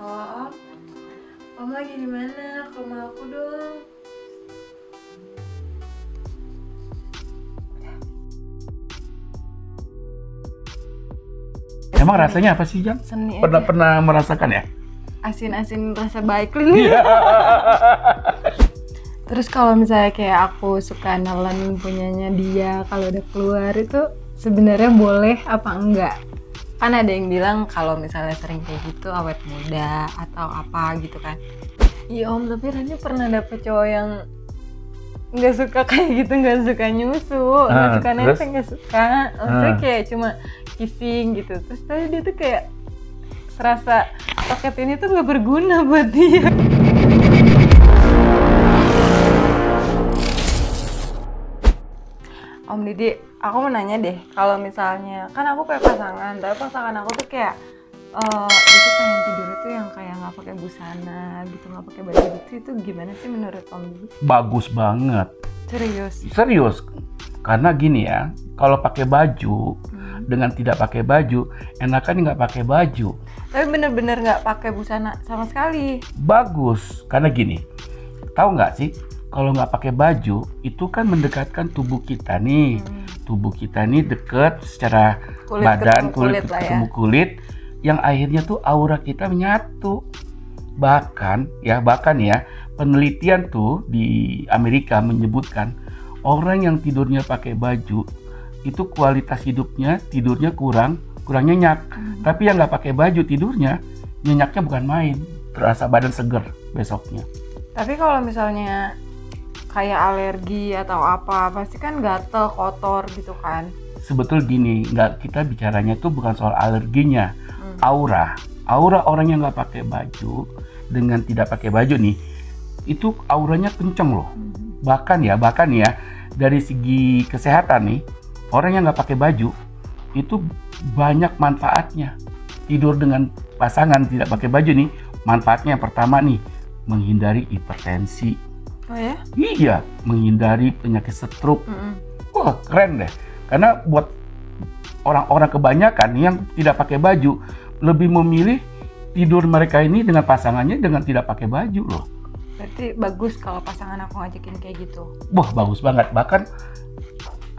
Halo Om lagi di mana? Ke rumah aku dong. Emang rasanya apa sih, Jang? Seni Pernah merasakan ya? asin-asin rasa baik nih. Terus kalau misalnya kayak aku suka nelen punyanya dia, kalau udah keluar itu sebenarnya boleh apa enggak? Kan ada yang bilang kalau misalnya sering kayak gitu awet muda atau apa gitu kan. Iya Om, tapi Rani pernah dapet cowok yang nggak suka kayak gitu, nggak suka nyusu, nggak suka nempel, nggak suka. Maksudnya kayak cuma kissing gitu. Terus tadi dia tuh kayak serasa paket ini tuh nggak berguna buat dia. Om Didi, aku mau nanya deh, kalau misalnya kan aku kayak pasangan, tapi pasangan aku tuh kayak itu pengen tidur itu yang kayak nggak pakai busana gitu, nggak pakai baju gitu, itu gimana sih menurut Om Didi? Bagus banget. Serius. Karena gini ya, kalau pakai baju dengan tidak pakai baju, enakan nggak pakai baju. Tapi bener-bener nggak pakai busana sama sekali. Bagus, karena gini, tahu nggak sih? Kalau nggak pakai baju, itu kan mendekatkan tubuh kita nih. Tubuh kita nih deket secara Kulit badan, ketemu kulit, yang akhirnya tuh aura kita menyatu. Bahkan ya, penelitian tuh di Amerika menyebutkan orang yang tidurnya pakai baju itu kualitas hidupnya, tidurnya kurang nyenyak. Tapi yang nggak pakai baju tidurnya, nyenyaknya bukan main, terasa badan seger besoknya. Tapi kalau misalnya kayak alergi atau apa, pasti kan gatel, kotor gitu kan. Sebetul gini, kita bicaranya tuh bukan soal alerginya, aura orang yang nggak pakai baju dengan tidak pakai baju nih, itu auranya kenceng loh. Bahkan ya dari segi kesehatan nih, orang yang nggak pakai baju itu banyak manfaatnya. Tidur dengan pasangan tidak pakai baju nih, manfaatnya yang pertama nih, menghindari hipertensi. Oh ya? Iya, menghindari penyakit stroke. Wah, keren deh. Karena buat orang-orang kebanyakan yang tidak pakai baju lebih memilih tidur mereka ini dengan pasangannya dengan tidak pakai baju loh. Berarti bagus kalau pasangan aku ngajakin kayak gitu. Wah, bagus banget. Bahkan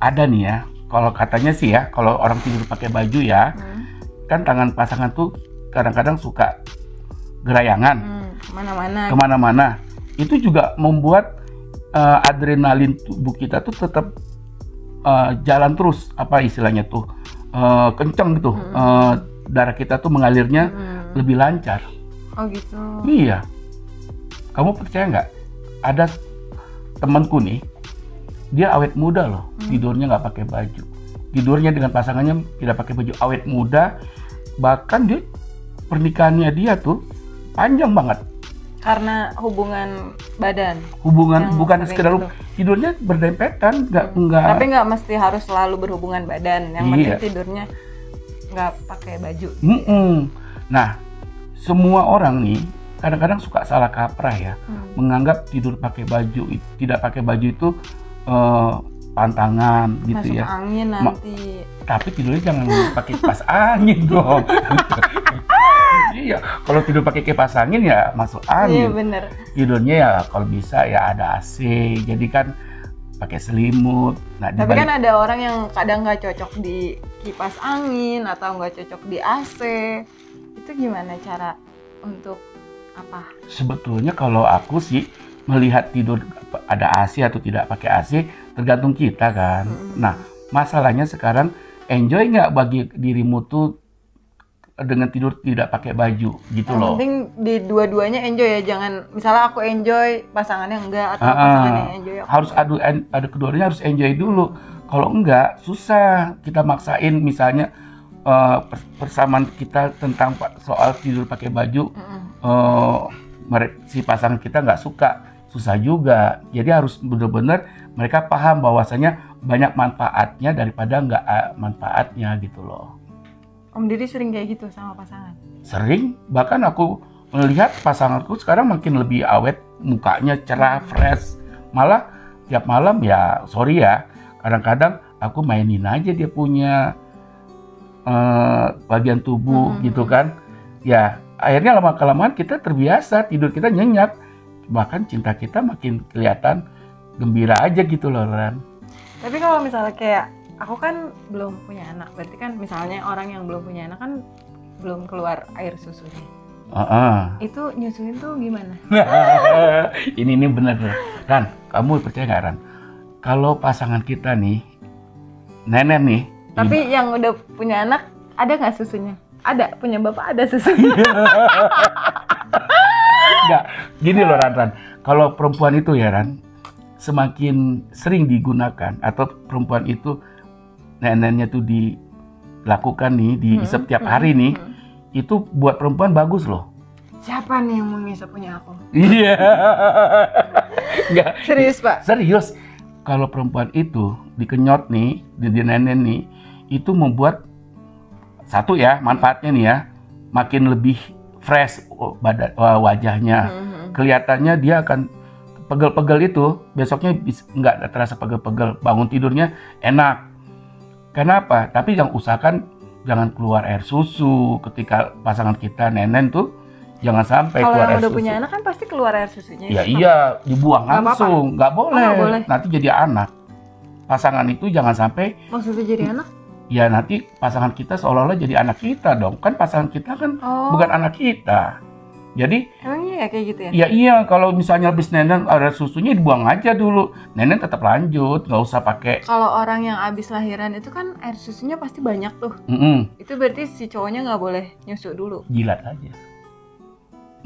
ada nih ya, kalau katanya sih ya, kalau orang tidur pakai baju ya, kan tangan pasangan tuh kadang-kadang suka gerayangan kemana-mana. Itu juga membuat adrenalin tubuh kita tuh tetap jalan terus, apa istilahnya tuh, kenceng gitu. Darah kita tuh mengalirnya lebih lancar. Oh gitu. Iya. Kamu percaya nggak? Ada temanku nih, dia awet muda loh, tidurnya nggak pakai baju. Tidurnya dengan pasangannya tidak pakai baju, awet muda. Bahkan dia pernikahannya dia tuh panjang banget. Karena hubungan badan. Bukan sekedar tidurnya berdempetan, enggak. Tapi nggak mesti harus selalu berhubungan badan. Yang penting tidurnya nggak pakai baju. Nah, semua orang nih kadang-kadang suka salah kaprah ya, menganggap tidur pakai baju, tidak pakai baju itu pantangan gitu. Masuk ya. Angin nanti. Tapi tidurnya jangan pakai kipas angin dong. Iya, kalau tidur pakai kipas angin ya masuk angin. Iya bener. Tidurnya ya kalau bisa ya ada AC, jadi kan pakai selimut. Nah, tapi kan ada orang yang kadang nggak cocok di kipas angin atau nggak cocok di AC. Itu gimana cara untuk apa? Sebetulnya kalau aku sih melihat tidur ada AC atau tidak pakai AC tergantung kita kan. Nah, masalahnya sekarang enjoy nggak bagi dirimu tuh dengan tidur tidak pakai baju gitu loh. Yang penting di dua-duanya enjoy ya, jangan misalnya aku enjoy pasangannya enggak atau pasangannya enjoy aku. Harus ada keduanya harus enjoy dulu. Kalau enggak susah kita maksain misalnya persamaan kita tentang soal tidur pakai baju, si pasangan kita nggak suka, susah juga. Jadi harus benar-benar mereka paham bahwasanya banyak manfaatnya daripada nggak manfaatnya gitu loh. Om Didi sering kayak gitu sama pasangan? Sering, bahkan aku melihat pasanganku sekarang makin lebih awet, mukanya cerah, fresh. Malah tiap malam ya, sorry ya, kadang-kadang aku mainin aja dia punya bagian tubuh gitu kan. Ya akhirnya lama-kelamaan kita terbiasa, tidur kita nyenyak, bahkan cinta kita makin kelihatan gembira aja gitu loh, Ran. Tapi kalau misalnya kayak aku kan belum punya anak, berarti kan misalnya orang yang belum punya anak kan belum keluar air susunya. Itu nyusuin tuh gimana? Ini bener Ran, kamu percaya nggak Ran? Kalau pasangan kita nih, nenek nih. Tapi yang udah punya anak ada nggak susunya? Ada, punya bapak ada susunya. Enggak, gini loh Ran. Kalau perempuan itu ya Ran, semakin sering digunakan atau perempuan itu neneknya tuh dilakukan nih, diisep tiap hari nih, itu buat perempuan bagus loh. Siapa nih yang mau ngisep punya aku? Iya. Enggak. Serius Pak? Serius. Kalau perempuan itu dikenyot nih, di nenek nih, itu membuat satu ya, manfaatnya nih ya, makin lebih fresh wajahnya. Kelihatannya dia akan pegel-pegel itu, besoknya nggak terasa pegel-pegel, bangun tidurnya enak. Kenapa? Tapi yang usahakan jangan keluar air susu ketika pasangan kita nenek tuh, jangan sampai keluar air susu. Kalau yang udah punya anak kan pasti keluar air susunya. Ya iya, dibuang langsung, nggak boleh. Boleh. Nanti jadi anak. Pasangan itu jangan sampai. Maksudnya jadi anak? Ya nanti pasangan kita seolah-olah jadi anak kita dong. Kan pasangan kita kan bukan anak kita. Jadi emangnya ya kayak gitu ya? Ya iya, kalau misalnya habis nenek ada susunya dibuang aja dulu. Nenek tetap lanjut, nggak usah pakai. Kalau orang yang habis lahiran itu kan air susunya pasti banyak tuh. Itu berarti si cowoknya nggak boleh nyusu dulu. Jilat aja.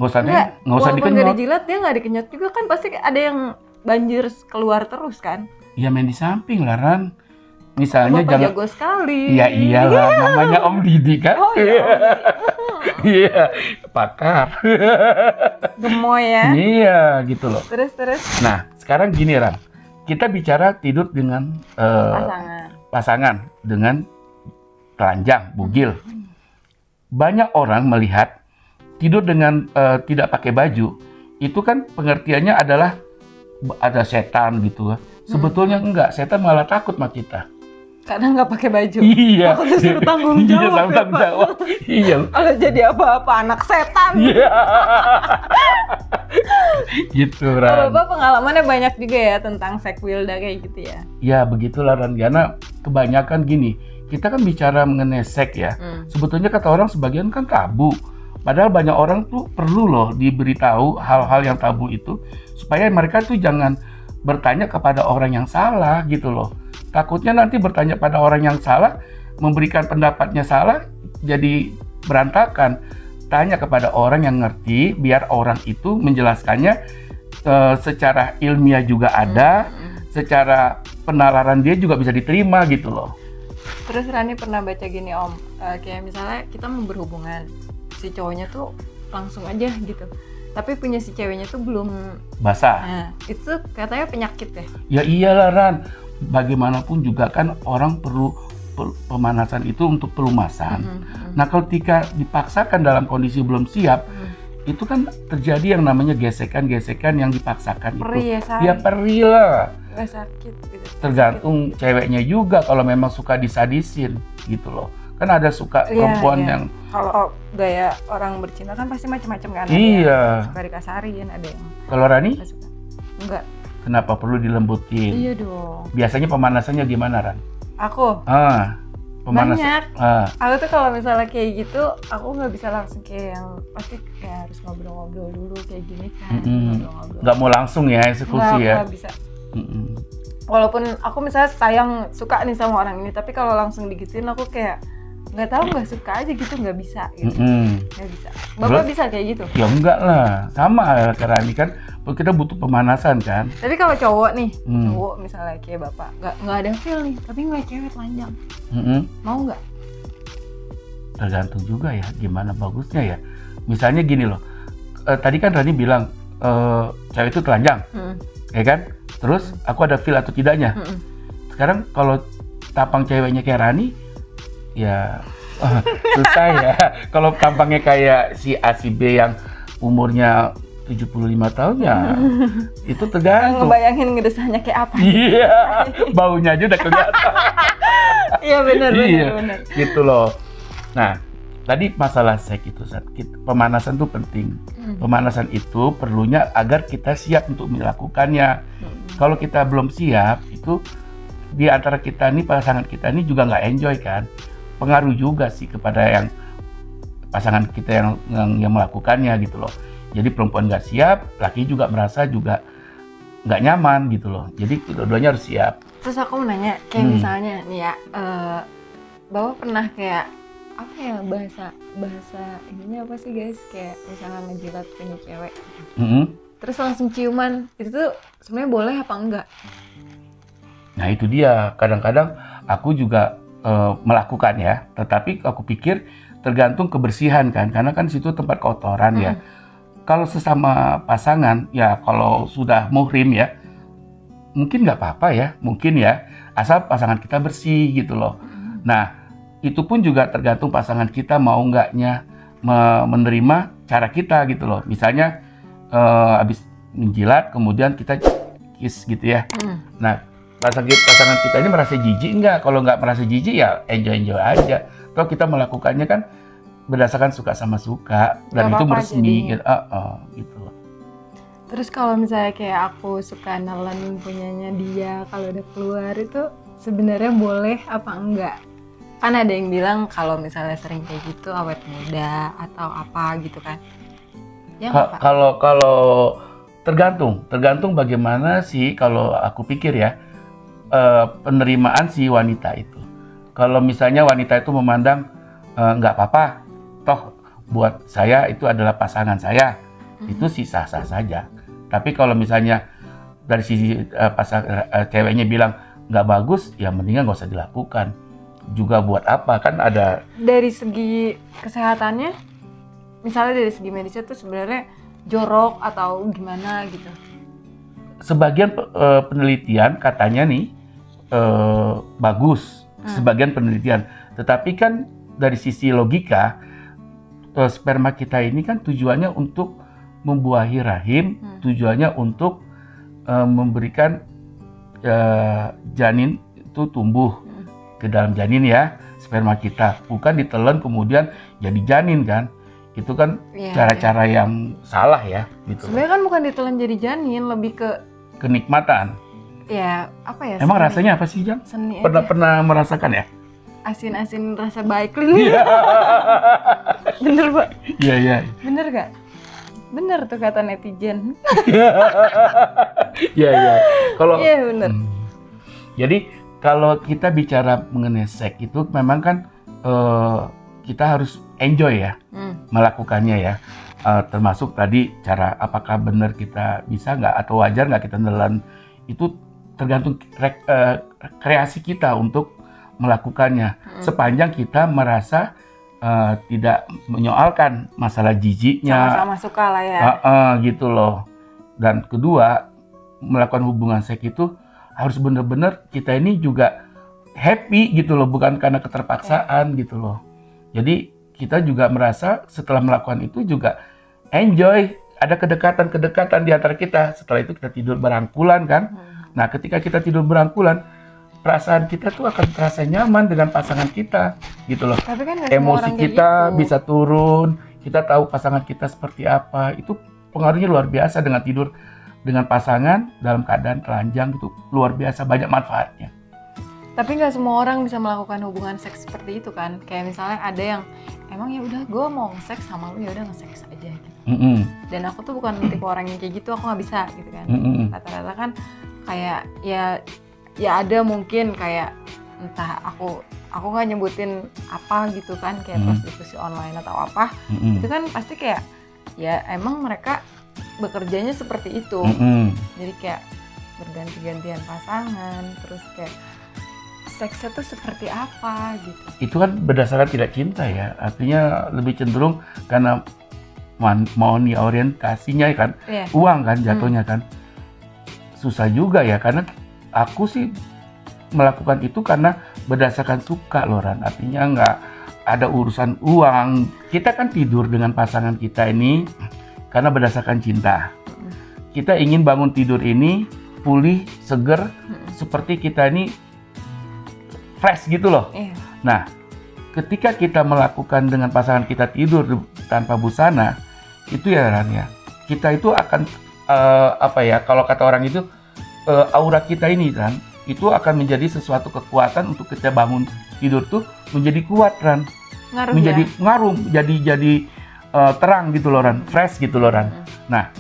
Nggak usah dikenyot. Walaupun nggak dijilat, dia nggak dikenyot juga kan pasti ada yang banjir keluar terus kan? Ya main di samping lah Ran. Misalnya Bapak jago sekali. Iya iyalah, namanya Om Didi kan. Oh iya. Iya, pakar. Gemoy ya. Iya, gitu loh. Terus. Nah, sekarang gini Ran. Kita bicara tidur dengan pasangan dengan telanjang, bugil. Banyak orang melihat tidur dengan tidak pakai baju, itu kan pengertiannya adalah ada setan gitu. Sebetulnya enggak, setan malah takut sama kita. Karena nggak pakai baju. Iya. Aku disuruh tanggung jawab. Iya, tanggung jawab. Iya. Kalau jadi apa-apa anak setan. Iya. Gitu Ran. Bapak pengalamannya banyak juga ya tentang sekwilda kayak gitu ya. Ya begitulah Ran, karena kebanyakan gini, kita kan bicara mengenai seks ya. Sebetulnya kata orang sebagian kan tabu. Padahal banyak orang tuh perlu loh diberitahu hal-hal yang tabu itu supaya mereka tuh jangan bertanya kepada orang yang salah gitu loh. Takutnya nanti bertanya pada orang yang salah, memberikan pendapatnya salah, jadi berantakan. Tanya kepada orang yang ngerti, biar orang itu menjelaskannya secara ilmiah juga ada, secara penalaran dia juga bisa diterima gitu loh. Terus Rani pernah baca gini Om, kayak misalnya kita mau berhubungan, si cowoknya tuh langsung aja gitu. Tapi punya si ceweknya tuh belum basah. Nah, itu katanya penyakit ya? Ya iyalah Ran, bagaimanapun juga kan orang perlu pemanasan itu untuk pelumasan. Nah ketika dipaksakan dalam kondisi belum siap, itu kan terjadi yang namanya gesekan-gesekan yang dipaksakan. Perih itu. Ya perih lah. Gak sakit gitu. Tergantung ceweknya juga kalau memang suka disadisin gitu loh. Kan ada suka perempuan yang kalau gaya orang bercinta kan pasti macam-macam kan. Iya. Ada yang suka dikasarin, ada yang kalau Rani? Enggak. Kenapa perlu dilembutin? Iya dong. Biasanya pemanasannya gimana Ran? Aku? Pemanasan. Banyak. Aku tuh kalau misalnya kayak gitu, aku nggak bisa langsung kayak yang pasti kayak harus ngobrol-ngobrol dulu kayak gini kan. Nggak mau langsung ya eksekusi ya? Nggak bisa. Walaupun aku misalnya sayang suka nih sama orang ini, tapi kalau langsung digituin aku kayak nggak tahu, nggak suka aja gitu, nggak bisa gitu. Nggak bisa. Bapak bisa kayak gitu? Ya enggak lah, sama karena ini kan kita butuh pemanasan kan. Tapi kalau cowok nih, cowok misalnya kayak bapak nggak ada feel nih, tapi ngeliat cewek telanjang, mau nggak? Tergantung juga ya gimana bagusnya ya. Misalnya gini loh, tadi kan Rani bilang cewek itu telanjang, ya kan? Terus aku ada feel atau tidaknya. Sekarang kalau tampang ceweknya kayak Rani, ya susah ya. Kalau tampangnya kayak si A si B yang umurnya 75 tahun ya itu tergantung. Ngebayangin ngedesahnya kayak apa? Iya, baunya aja udah kelihatan. Iya benar. Gitu loh. Nah, tadi masalah seks itu, pemanasan tuh penting. Pemanasan itu perlunya agar kita siap untuk melakukannya. Kalau kita belum siap, itu di antara kita nih, pasangan kita ini juga nggak enjoy kan. Pengaruh juga sih kepada yang pasangan kita yang melakukannya gitu loh. Jadi perempuan nggak siap, laki juga merasa juga nggak nyaman gitu loh. Jadi dua-duanya harus siap. Terus aku mau nanya, kayak misalnya nih ya, Bapak pernah kayak apa ya, bahasa ininya apa sih guys, kayak misalnya ngejilat punya cewek, terus langsung ciuman, itu tuh sebenarnya boleh apa enggak? Nah itu dia, kadang-kadang aku juga melakukan ya, tetapi aku pikir tergantung kebersihan kan, karena kan situ tempat kotoran ya. Kalau sesama pasangan ya, kalau sudah muhrim ya, mungkin nggak apa-apa ya, mungkin ya, asal pasangan kita bersih gitu loh. Nah itu pun juga tergantung pasangan kita mau nggaknya menerima cara kita gitu loh. Misalnya habis menjilat kemudian kita kiss gitu ya. Nah pasangan kita ini merasa jijik nggak? Kalau nggak merasa jijik ya enjoy aja. Kalau kita melakukannya kan berdasarkan suka sama suka dan itu resmi gitu. Gitu. Terus kalau misalnya kayak aku suka nelen punyanya dia, kalau udah keluar itu sebenarnya boleh apa enggak? Kan ada yang bilang kalau misalnya sering kayak gitu awet muda atau apa gitu kan. Ya kalau tergantung bagaimana sih, kalau aku pikir ya, penerimaan si wanita itu. Kalau misalnya wanita itu memandang nggak apa-apa, toh buat saya itu adalah pasangan saya, itu sih sah-sah saja. Tapi kalau misalnya dari sisi ceweknya bilang nggak bagus, ya mendingan nggak usah dilakukan. Juga buat apa, kan ada dari segi kesehatannya, misalnya dari segi medisnya tuh sebenarnya jorok atau gimana gitu. Sebagian penelitian katanya nih bagus, sebagian penelitian, tetapi kan dari sisi logika, sperma kita ini kan tujuannya untuk membuahi rahim, tujuannya untuk memberikan janin itu tumbuh ke dalam janin ya, sperma kita, bukan ditelan kemudian jadi janin kan. Itu kan cara-cara yang salah ya gitu. Sebenarnya kan bukan ditelan jadi janin, lebih ke kenikmatan. Ya, apa ya? Emang rasanya apa sih, Jang? Pernah merasakan ya? Asin-asin rasa baik lili. Bener, Pak? Iya. Bener gak? Bener tuh kata netizen. Iya. Kalau iya bener. Jadi kalau kita bicara mengenai seks itu memang kan kita harus enjoy ya melakukannya ya, termasuk tadi cara apakah benar kita bisa nggak atau wajar nggak kita nelan, itu tergantung kreasi kita untuk melakukannya, sepanjang kita merasa tidak menyoalkan masalah jijiknya, sama-sama suka lah ya, gitu loh. Dan kedua, melakukan hubungan seks itu harus benar-benar kita ini juga happy gitu loh, bukan karena keterpaksaan gitu loh. Jadi kita juga merasa setelah melakukan itu juga enjoy, ada kedekatan di antara kita. Setelah itu kita tidur berangkulan kan. Nah ketika kita tidur berangkulan, perasaan kita tuh akan terasa nyaman dengan pasangan kita gitu loh. Tapi kan emosi kita gitu bisa turun, kita tahu pasangan kita seperti apa. Itu pengaruhnya luar biasa dengan tidur dengan pasangan dalam keadaan telanjang, itu luar biasa banyak manfaatnya. Tapi nggak semua orang bisa melakukan hubungan seks seperti itu kan. Kayak misalnya ada yang emang ya udah gue mau seks sama lu ya udah nge-seks aja gitu. Dan aku tuh bukan tipe orang yang kayak gitu, aku nggak bisa gitu kan. Rata-rata kan kayak ya ada mungkin kayak entah aku nggak nyebutin apa gitu kan, kayak prostitusi online atau apa. Itu kan pasti kayak ya emang mereka bekerjanya seperti itu. Jadi kayak berganti-gantian pasangan, terus kayak seksnya tuh seperti apa gitu. Itu kan berdasarkan tidak cinta ya, artinya lebih cenderung karena money orientasinya kan, uang kan jatuhnya kan. Susah juga ya, karena aku sih melakukan itu karena berdasarkan suka loh Ran, artinya nggak ada urusan uang. Kita kan tidur dengan pasangan kita ini karena berdasarkan cinta. Kita ingin bangun tidur ini pulih, seger, seperti kita ini fresh gitu loh. Nah, ketika kita melakukan dengan pasangan kita tidur tanpa busana, itu ya Ran ya, kita itu akan apa ya, kalau kata orang itu aura kita ini Ran, itu akan menjadi sesuatu kekuatan untuk kita bangun tidur tuh menjadi kuat Ran, menjadi ngaruh, jadi terang gitu loh Ran, fresh gitu loh Ran. Nah,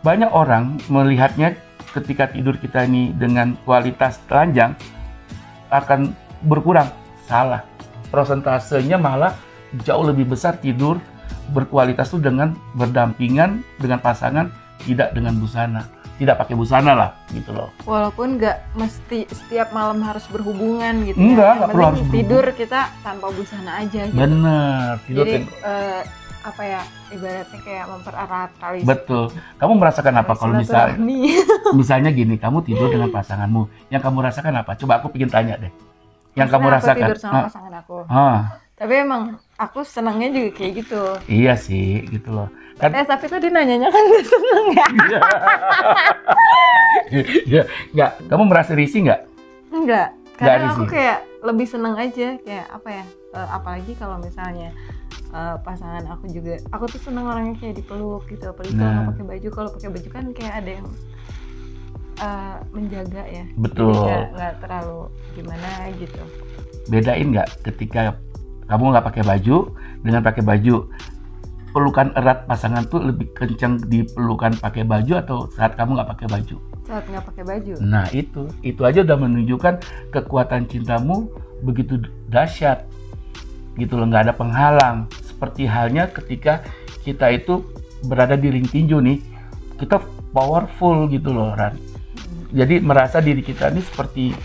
banyak orang melihatnya ketika tidur kita ini dengan kualitas telanjang akan berkurang. Salah. Prosentasenya malah jauh lebih besar tidur berkualitas itu dengan berdampingan dengan pasangan, tidak dengan busana. Tidak pakai busana lah gitu loh. Walaupun nggak mesti setiap malam harus berhubungan gitu. Enggak, ya. nggak perlu harus tidur kita tanpa busana aja gitu. Bener. Tidur jadi apa ya, ibaratnya kayak mempererat kali. Betul. Kamu merasakan apa kalau misalnya gini, kamu tidur dengan pasanganmu, yang kamu rasakan apa? Coba aku pengen tanya deh. Yang kamu rasakan? Aku tidur sama pasangan aku. Tapi emang aku senangnya juga kayak gitu. Iya sih, gitu loh. Kan, tapi tadi nanyanya kan gak seneng ya? Iya, enggak. Kamu merasa risih nggak? Enggak. Karena aku kayak lebih seneng aja, kayak apa ya? Apalagi kalau misalnya pasangan aku juga, aku tuh seneng orangnya kayak dipeluk gitu. Apalagi kalau nggak pakai baju. Kalau pakai baju kan kayak ada yang menjaga ya. Betul. Nggak terlalu gimana gitu. Bedain nggak ketika kamu nggak pakai baju dengan pakai baju? Pelukan erat pasangan tuh lebih kencang di pelukan pakai baju atau saat kamu nggak pakai baju? Saat nggak pakai baju. Nah itu aja udah menunjukkan kekuatan cintamu begitu dahsyat gitu loh, nggak ada penghalang. Seperti halnya ketika kita itu berada di ring tinju nih, kita powerful gitu loh Ran. Jadi merasa diri kita ini seperti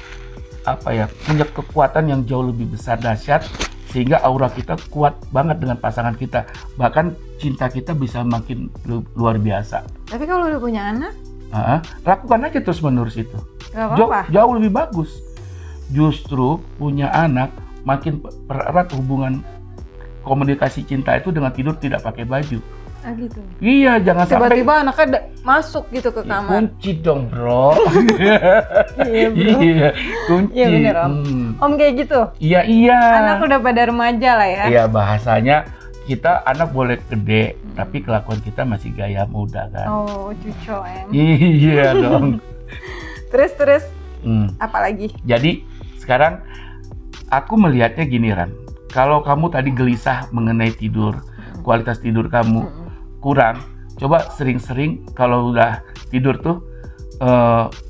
apa ya, punya kekuatan yang jauh lebih besar dahsyat, sehingga aura kita kuat banget dengan pasangan kita. Bahkan cinta kita bisa makin luar biasa. Tapi kalau udah punya anak? Lakukan aja terus menerus itu. Gak apa-apa. Jauh lebih bagus. Justru punya anak makin erat hubungan komunikasi cinta itu dengan tidur tidak pakai baju. Gitu. Iya, jangan tiba-tiba anaknya masuk gitu ke kamar. Kunci dong bro. Iya bro. Iya, kunci. Iya bener Om. Om kayak gitu? Iya. Anak udah pada remaja lah ya. Iya, bahasanya kita anak boleh gede, tapi kelakuan kita masih gaya muda kan. Oh, cucu Iya dong. Terus. Apa lagi? Jadi sekarang aku melihatnya gini Ran. Kalau kamu tadi gelisah mengenai tidur, kualitas tidur kamu kurang, coba sering-sering kalau udah tidur tuh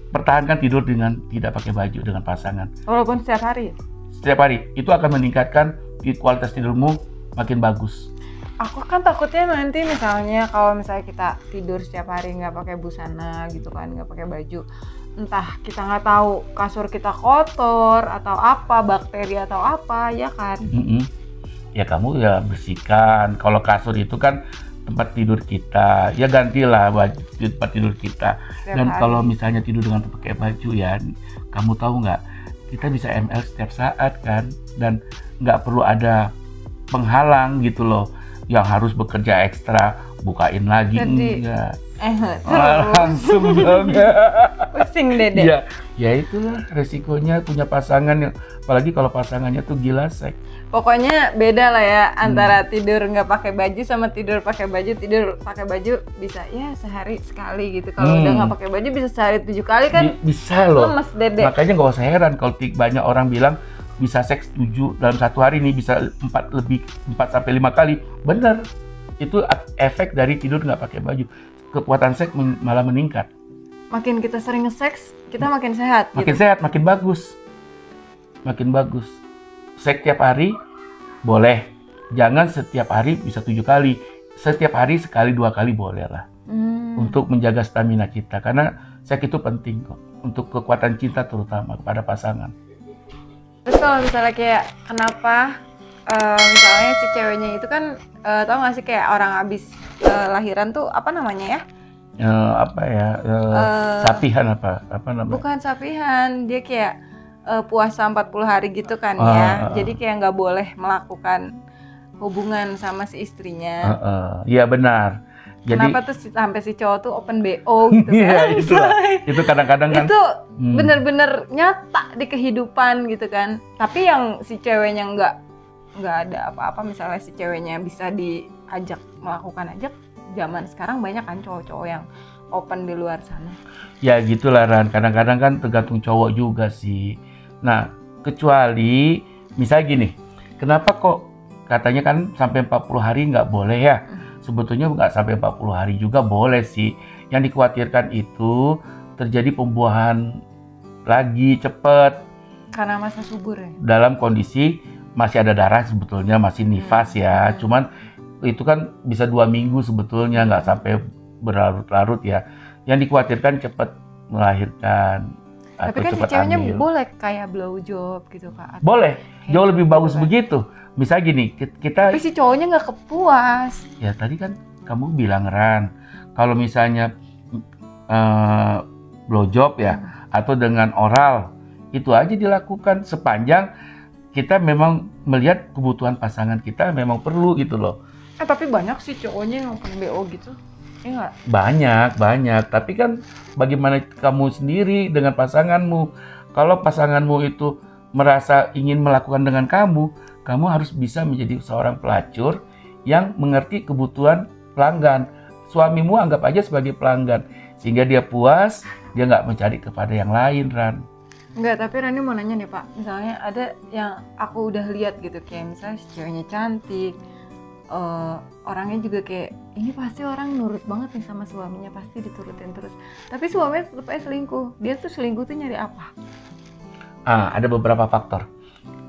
pertahankan tidur dengan tidak pakai baju dengan pasangan. Walaupun setiap hari? Setiap hari, itu akan meningkatkan kualitas tidurmu makin bagus. Aku kan takutnya nanti misalnya kalau misalnya kita tidur setiap hari nggak pakai busana gitu kan, nggak pakai baju, entah kita nggak tahu kasur kita kotor atau apa, bakteri atau apa, ya kan? Ya kamu ya bersihkan. Kalau kasur itu kan tempat tidur kita, ya gantilah baju tempat tidur kita. Dan kalau misalnya tidur dengan pakai baju ya, kamu tahu nggak, kita bisa ML setiap saat kan, dan nggak perlu ada penghalang gitu loh, yang harus bekerja ekstra, bukain lagi. Enggak. Langsung dong. Pusing dede. Ya itulah resikonya punya pasangan, apalagi kalau pasangannya tuh gila seks. Pokoknya beda lah ya antara tidur nggak pakai baju sama tidur pakai baju. Tidur pakai baju bisa ya sehari sekali gitu. Kalau udah nggak pakai baju bisa sehari 7 kali kan? Bisa loh. Lemes dede. Makanya nggak usah heran kalau banyak orang bilang bisa seks 7 dalam satu hari nih, bisa 4 sampai 5 kali. Bener. Itu efek dari tidur nggak pakai baju. Kekuatan seks malah meningkat. Makin kita sering nge-seks, kita makin sehat. Makin sehat, makin bagus. Makin bagus. Seks tiap hari boleh, jangan setiap hari bisa 7 kali. Setiap hari sekali 2 kali boleh lah. Untuk menjaga stamina kita, karena seks itu penting kok untuk kekuatan cinta, terutama kepada pasangan. Terus kalau misalnya kayak kenapa misalnya si ceweknya itu kan tau gak sih kayak orang habis lahiran tuh apa namanya ya? Sapihan apa namanya? Bukan sapihan, dia kayak puasa 40 hari gitu kan ya. Jadi kayak nggak boleh melakukan hubungan sama si istrinya. Iya benar. Jadi, kenapa tuh sampai si cowok tuh open BO gitu kan? Itu kadang-kadang kan. Itu bener-bener nyata di kehidupan gitu kan. Tapi yang si ceweknya nggak nggak ada apa-apa, misalnya si ceweknya bisa diajak melakukan aja. Zaman sekarang banyak kan cowok-cowok yang open di luar sana. Ya gitulah Ran, kadang-kadang kan tergantung cowok juga sih. Nah, kecuali misalnya gini, kenapa kok katanya kan sampai 40 hari nggak boleh ya? Sebetulnya nggak sampai 40 hari juga boleh sih. Yang dikhawatirkan itu terjadi pembuahan lagi cepet. Karena masa subur ya? Dalam kondisi masih ada darah sebetulnya, masih nifas ya. Cuman itu kan bisa 2 minggu sebetulnya, nggak sampai berlarut-larut ya. Yang dikhawatirkan cepat melahirkan atau tapi kan si cepat ceweknya hamil. boleh kayak blow job gitu Kak. Boleh, jauh lebih bagus kan? begitu. Misalnya gini, kita Tapi si cowoknya nggak kepuas. ya tadi kan kamu bilang Ran, kalau misalnya blowjob ya atau dengan oral itu aja dilakukan sepanjang kita memang melihat kebutuhan pasangan kita memang perlu gitu loh. Tapi banyak sih cowoknya yang open BO gitu. Iya nggak? Banyak. Tapi kan bagaimana kamu sendiri dengan pasanganmu? Kalau pasanganmu itu merasa ingin melakukan dengan kamu harus bisa menjadi seorang pelacur yang mengerti kebutuhan pelanggan. Suamimu anggap aja sebagai pelanggan, sehingga dia puas, dia nggak mencari kepada yang lain, Ran. Enggak, tapi Rani mau nanya nih Pak, misalnya ada yang aku udah lihat gitu, kayak misalnya si ceweknya cantik, orangnya juga kayak, ini pasti orang nurut banget nih sama suaminya, pasti diturutin terus. Tapi suaminya tetap aja selingkuh, dia tuh selingkuh tuh nyari apa? Ada beberapa faktor.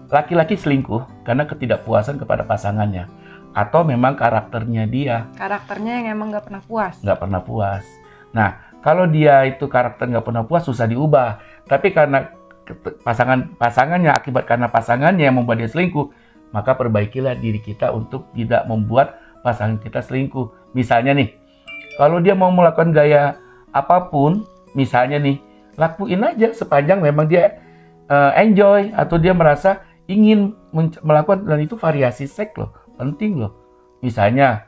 Laki-laki selingkuh karena ketidakpuasan kepada pasangannya, atau memang karakternya dia. Karakternya yang emang nggak pernah puas. Nggak pernah puas. Nah, kalau dia itu karakter nggak pernah puas, susah diubah. Tapi karena pasangannya, akibat karena pasangannya yang membuat dia selingkuh, maka perbaikilah diri kita untuk tidak membuat pasangan kita selingkuh. Misalnya nih, kalau dia mau melakukan gaya apapun, misalnya nih, lakuin aja sepanjang memang dia enjoy atau dia merasa ingin melakukan, dan itu variasi seks loh, penting loh. Misalnya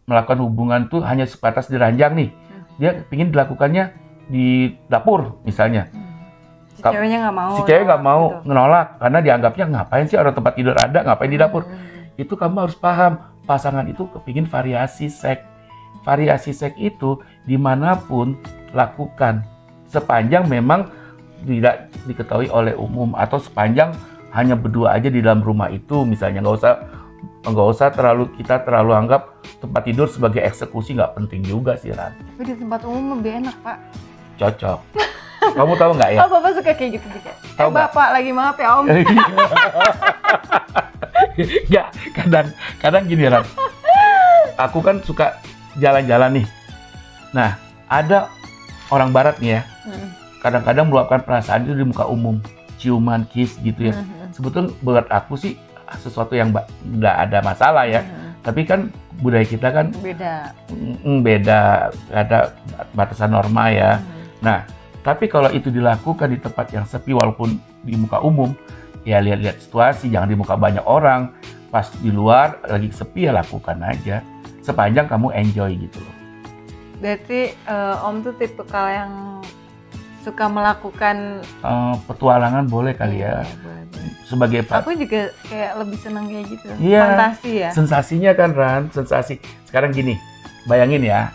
melakukan hubungan tuh hanya sebatas di ranjang nih, dia ingin dilakukannya di dapur misalnya. Si ceweknya nggak mau. Si cewek nggak mau gitu. menolak karena dianggapnya ngapain sih orang tempat tidur ada, ngapain di dapur. Itu kamu harus paham, pasangan itu kepingin variasi seks. Variasi seks itu dimanapun lakukan, sepanjang memang tidak diketahui oleh umum atau sepanjang hanya berdua aja di dalam rumah itu misalnya. Nggak usah kita terlalu anggap tempat tidur sebagai eksekusi, nggak penting juga sih Ran. Tapi di tempat umum lebih enak Pak. Cocok. Kamu tahu nggak ya? Oh Bapak suka kayak gitu juga. Tahu nggak? Bapak lagi maaf ya Om. Nggak, kadang gini Ran. Aku kan suka jalan-jalan nih. Nah, ada orang barat nih ya. Kadang-kadang meluapkan perasaan itu di muka umum. Ciuman, kiss gitu ya. Sebetulnya buat aku sih sesuatu yang nggak ada masalah ya. Tapi kan budaya kita kan beda, ada batasan norma ya. Nah, tapi kalau itu dilakukan di tempat yang sepi walaupun di muka umum, ya lihat-lihat situasi, jangan di muka banyak orang. Pas di luar lagi sepi ya lakukan aja, sepanjang kamu enjoy gitu loh. Berarti Om tuh tipikal yang suka melakukan petualangan boleh kali ya. Boleh. Sebagai Aku juga kayak lebih senang kayak gitu. Iya, fantasi ya. Sensasinya kan Ran, sensasi. Sekarang gini, bayangin ya,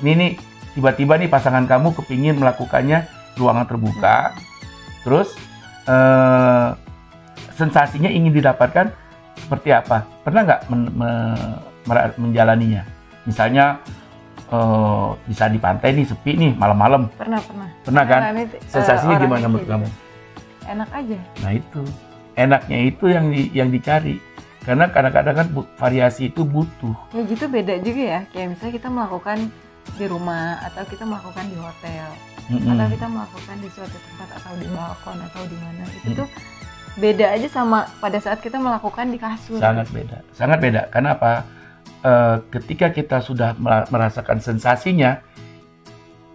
ini tiba-tiba nih pasangan kamu kepingin melakukannya ruangan terbuka, terus sensasinya ingin didapatkan seperti apa? Pernah nggak menjalaninya? Misalnya bisa di pantai nih, sepi nih, malam-malam. Pernah kan? Sensasinya gimana menurut kamu? Enak aja. Nah itu, enaknya itu yang dicari. Karena kadang-kadang kan variasi itu butuh. Ya gitu beda juga ya. Kayak misalnya kita melakukan di rumah, atau kita melakukan di hotel, atau kita melakukan di suatu tempat, atau di balkon, atau di mana. Itu tuh beda aja sama pada saat kita melakukan di kasur. Sangat beda. Karena apa? Ketika kita sudah merasakan sensasinya,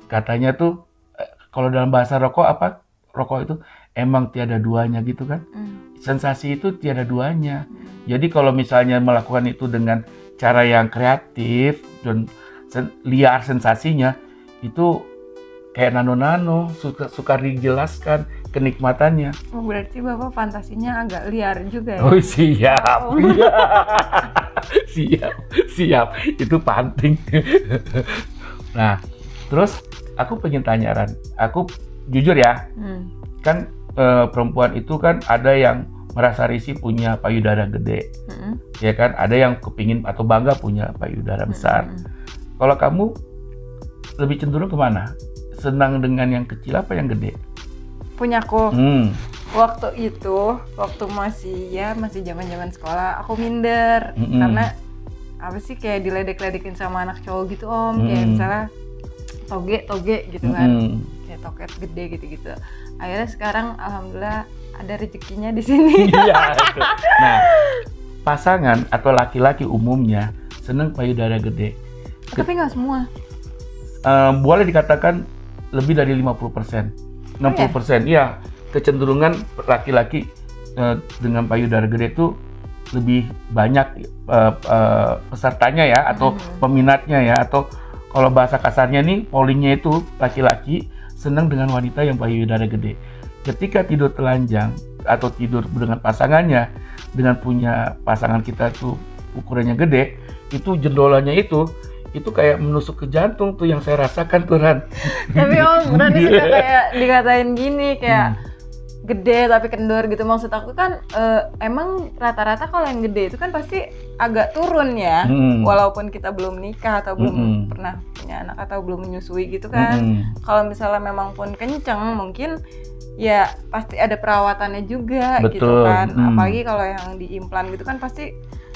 katanya tuh kalau dalam bahasa rokok itu emang tiada duanya gitu kan. Sensasi itu tiada duanya. Jadi kalau misalnya melakukan itu dengan cara yang kreatif dan liar sensasinya, itu kayak nano-nano, suka dijelaskan kenikmatannya. Oh, berarti Bapak fantasinya agak liar juga ya? Oh, siap. Siap. Itu penting. Nah, terus aku pengen tanya, Ran. Aku jujur ya, kan perempuan itu kan ada yang merasa risih punya payudara gede, ya kan? Ada yang kepingin atau bangga punya payudara besar. Kalau kamu lebih cenderung kemana? Senang dengan yang kecil apa yang gede? Punyaku. Waktu itu, waktu masih zaman-zaman sekolah, aku minder karena apa sih kayak diledek-ledekin sama anak cowok gitu Om, kayak misalnya toge gitu kan, kayak toket gede gitu. Akhirnya sekarang alhamdulillah ada rezekinya di sini. Iya. Nah, pasangan atau laki-laki umumnya senang payudara gede. Tapi nggak semua. Boleh dikatakan lebih dari 50%, 60%. Iya, kecenderungan laki-laki dengan payudara gede itu lebih banyak pesertanya ya, atau peminatnya ya, atau kalau bahasa kasarnya nih, pollingnya itu laki-laki senang dengan wanita yang payudara gede. Ketika tidur telanjang atau tidur dengan pasangannya, dengan punya pasangan kita tuh ukurannya gede, itu jendolannya itu kayak menusuk ke jantung tuh yang saya rasakan tuh, Ran. Tapi Om, Rani suka kayak dikatain gini, kayak gede tapi kendor gitu. Maksud aku kan emang rata-rata kalau yang gede itu kan pasti agak turun ya, walaupun kita belum nikah atau belum pernah punya anak atau belum menyusui gitu kan. Kalau misalnya memang pun kenceng, mungkin ya pasti ada perawatannya juga. Betul. Gitu kan. Apalagi kalau yang diimplan gitu kan pasti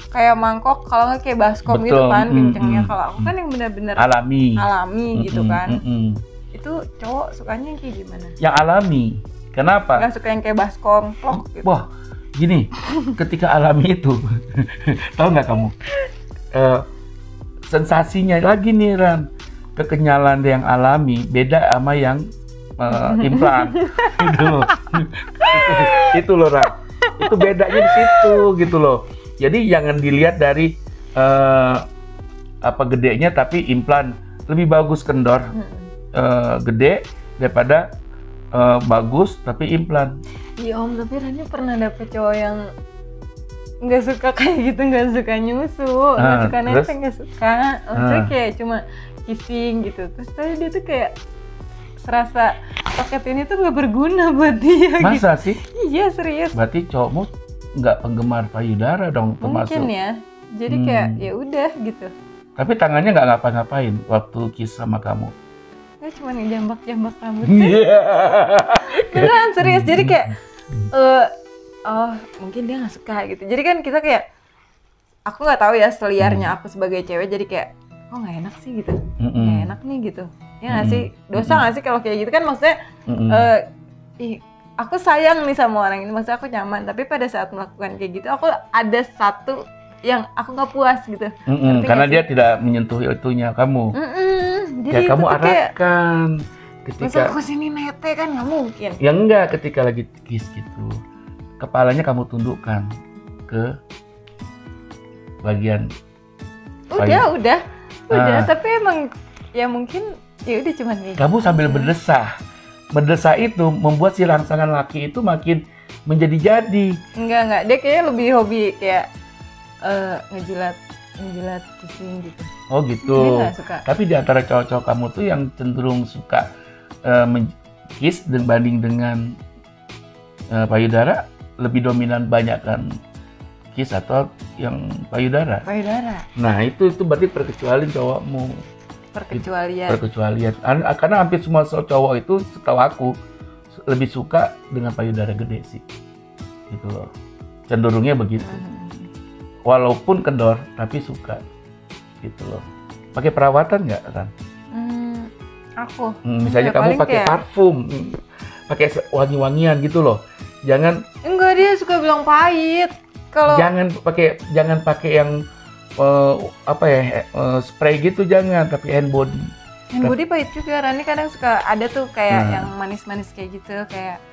kayak mangkok, kalau nggak kayak baskom. Betul. Gitu kan kencengnya. Kalau aku kan yang benar-benar alami gitu kan. Itu cowok sukanya yang kayak gimana? Yang alami. Kenapa? Nggak suka yang kayak baskom, plok gitu. Wah, gini, ketika alami itu, tahu nggak kamu? Sensasinya lagi nih, Ran, kekenyalan yang alami beda sama yang implan. Itu loh, Ran. Itu bedanya di situ gitu loh. Jadi jangan dilihat dari gedenya, tapi implan lebih bagus kendor gede daripada bagus tapi implan. Iya Om, tapi Rani pernah dapet cowok yang nggak suka kayak gitu, nggak suka nyusu, nggak suka nete, nggak suka. Maksudnya kayak cuma kissing gitu. Terus tadi dia tuh kayak serasa paket ini tuh nggak berguna buat dia. Masa gitu. sih? Iya serius. Berarti cowokmu nggak penggemar payudara dong termasuk? Mungkin ya. Jadi kayak ya udah gitu. Tapi tangannya nggak ngapa-ngapain waktu kiss sama kamu? Cuma jambak-jambak rambut. Beneran serius. Jadi kayak mungkin dia nggak suka gitu. Jadi kan kita kayak, aku nggak tahu ya seliarnya aku sebagai cewek, jadi kayak kok nggak enak sih gitu, nggak enak nih gitu ya nggak sih, dosa nggak sih kalau kayak gitu kan. Maksudnya aku sayang nih sama orang ini, maksudnya aku nyaman, tapi pada saat melakukan kayak gitu aku ada satu yang aku nggak puas gitu. Karena dia tidak menyentuh itunya kamu. Jadi ya kamu arahkan ketika aku sini nete kan nggak mungkin. Ya enggak, ketika lagi kiss gitu kepalanya kamu tundukkan ke bagian udah tapi emang ya mungkin ya udah cuman gitu. Kamu sambil berdesah itu membuat si rangsangan laki itu makin menjadi-jadi. Enggak, dia kayaknya lebih hobi kayak ngejilat kissing gitu. Oh gitu. Dia nggak suka. Tapi di antara cowok-cowok kamu tuh yang cenderung suka kiss dibanding dengan payudara, lebih dominan banyak kan kiss atau yang payudara? Payudara. Nah itu berarti perkecualian cowokmu. Perkecualian. Karena hampir semua cowok itu setahu aku lebih suka dengan payudara gede sih. Gitu loh. Cenderungnya begitu. Walaupun kendor tapi suka. Gitu loh. Pakai perawatan nggak, Ran? Aku. Misalnya kamu pakai parfum, pakai wangi-wangian gitu loh. Jangan. Enggak, dia suka bilang pahit. Kalau jangan pakai yang spray gitu, jangan, tapi hand body. Hand body pahit juga. Rani kadang suka ada tuh kayak yang manis-manis kayak gitu, kayak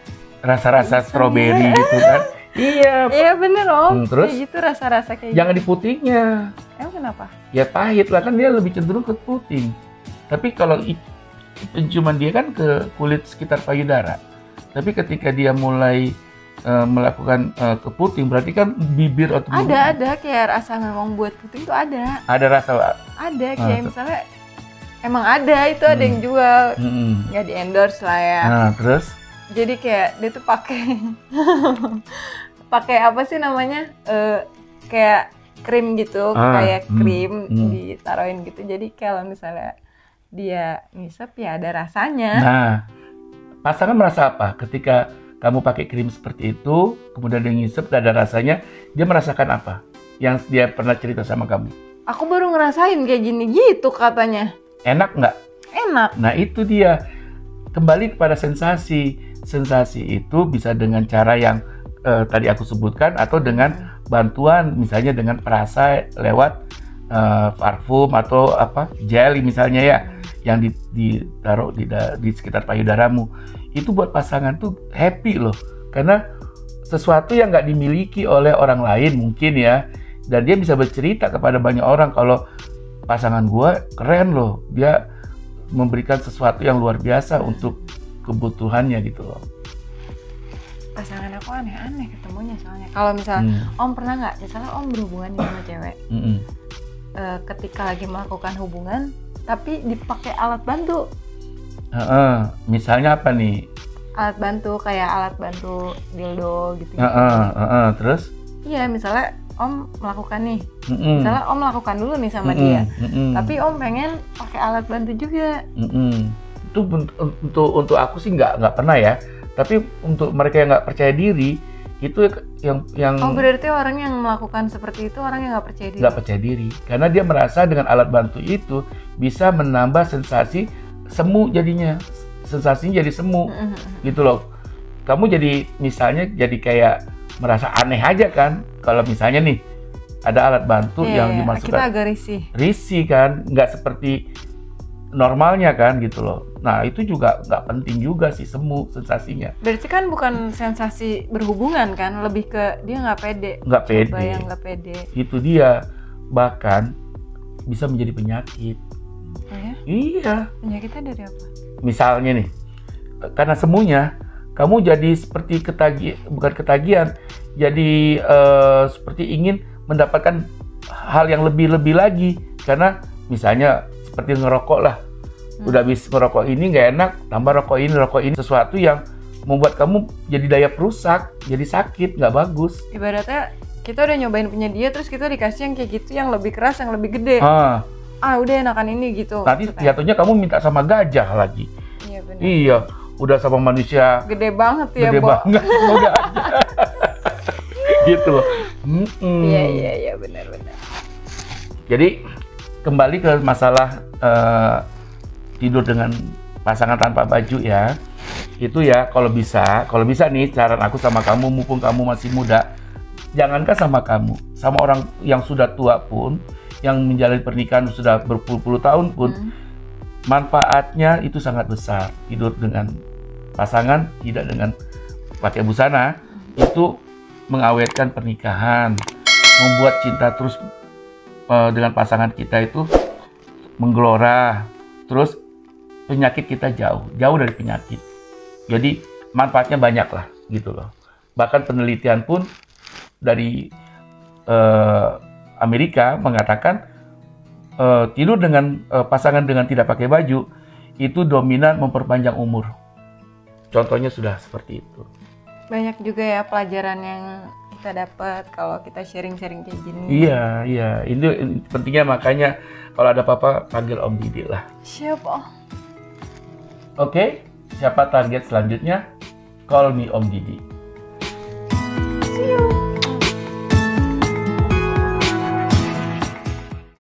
rasa-rasa stroberi gitu kan. Iya bener Om. Terus kayak gitu rasa-rasa kayak jangan gitu. di putingnya. Emang kenapa? Ya pahit lah, kan dia lebih cenderung ke puting. Tapi kalau penciuman dia kan ke kulit sekitar payudara. Tapi ketika dia mulai melakukan ke puting, berarti kan bibir atau mulut. Ada kayak rasa memang buat puting tuh ada. Ada rasa. Ada kayak misalnya emang ada itu ada yang jual. Nggak di endorse lah ya. Nah, terus? Jadi kayak dia tuh pakai apa sih namanya? Kayak krim gitu, kayak krim ditaruhin gitu. Jadi kalau misalnya dia ngisep ya ada rasanya. Nah, pasangan merasa apa ketika kamu pakai krim seperti itu, kemudian dia ngisep, ada rasanya, dia merasakan apa? Yang dia pernah cerita sama kamu? Aku baru ngerasain kayak gini gitu katanya. Enak nggak? Enak. Nah itu dia, kembali kepada sensasi. Sensasi itu bisa dengan cara yang tadi aku sebutkan, atau dengan bantuan, misalnya dengan perasa lewat parfum atau apa gel misalnya ya, yang ditaruh di sekitar payudaramu. Itu buat pasangan tuh happy loh, karena sesuatu yang nggak dimiliki oleh orang lain mungkin ya, dan dia bisa bercerita kepada banyak orang kalau pasangan gua keren loh, dia memberikan sesuatu yang luar biasa untuk kebutuhannya gitu loh. Pasangan aku aneh-aneh ketemunya soalnya. Kalau misalnya Om pernah nggak, misalnya Om berhubungan sama cewek, ketika lagi melakukan hubungan tapi dipakai alat bantu. Misalnya apa nih? Alat bantu kayak alat bantu dildo gitu. Terus? Iya, misalnya Om melakukan nih. Misalnya Om melakukan dulu nih sama dia. Tapi Om pengen pakai alat bantu juga. Itu untuk aku sih nggak pernah ya. Tapi untuk mereka yang nggak percaya diri, itu yang Oh, berarti orang yang melakukan seperti itu orang yang nggak percaya diri. Nggak percaya diri, karena dia merasa dengan alat bantu itu bisa menambah sensasi semu, jadinya sensasinya jadi semu gitu loh. Kamu jadi misalnya jadi kayak merasa aneh aja kan, kalau misalnya nih ada alat bantu yang dimasukkan. Kita agak risih kan, nggak seperti normalnya kan gitu loh. Nah itu juga nggak penting juga sih semu sensasinya. Berarti kan bukan sensasi berhubungan kan, lebih ke dia nggak pede. Nggak pede. Coba yang nggak pede. Itu dia, bahkan bisa menjadi penyakit. Oh ya? Iya. Penyakitnya dari apa? Misalnya nih, karena semuanya kamu jadi seperti bukan ketagihan, jadi seperti ingin mendapatkan hal yang lebih lagi, karena misalnya seperti ngerokok lah, udah habis ngerokok ini nggak enak, tambah rokok ini, sesuatu yang membuat kamu jadi daya perusak, jadi sakit, nggak bagus. Ibaratnya kita udah nyobain punya dia, terus kita dikasih yang kayak gitu, yang lebih keras, yang lebih gede. Udah enakan ini gitu. Nanti jatuhnya kamu minta sama gajah lagi. Iya benar. Iya, udah sama manusia. Gede banget ya, Gede banget, sama gajah. Gitu loh. Iya benar. Jadi kembali ke masalah tidur dengan pasangan tanpa baju ya. Itu ya kalau bisa nih saran aku sama kamu, mumpung kamu masih muda, jangankan sama kamu, sama orang yang sudah tua pun, yang menjalani pernikahan sudah berpuluh-puluh tahun pun, manfaatnya itu sangat besar. Tidur dengan pasangan tidak dengan pakai busana itu mengawetkan pernikahan, membuat cinta terus dengan pasangan kita itu menggelora, terus penyakit kita jauh dari penyakit. Jadi manfaatnya banyak lah gitu loh. Bahkan penelitian pun dari Amerika mengatakan tidur dengan pasangan dengan tidak pakai baju itu dominan memperpanjang umur. Contohnya sudah seperti itu. Banyak juga ya pelajaran yang kita dapat kalau kita sharing-sharing kayak gini. Iya. Ini pentingnya, makanya kalau ada apa-apa panggil Om Didi lah. Siap, Om. Oke, siapa target selanjutnya? Call me Om Didi.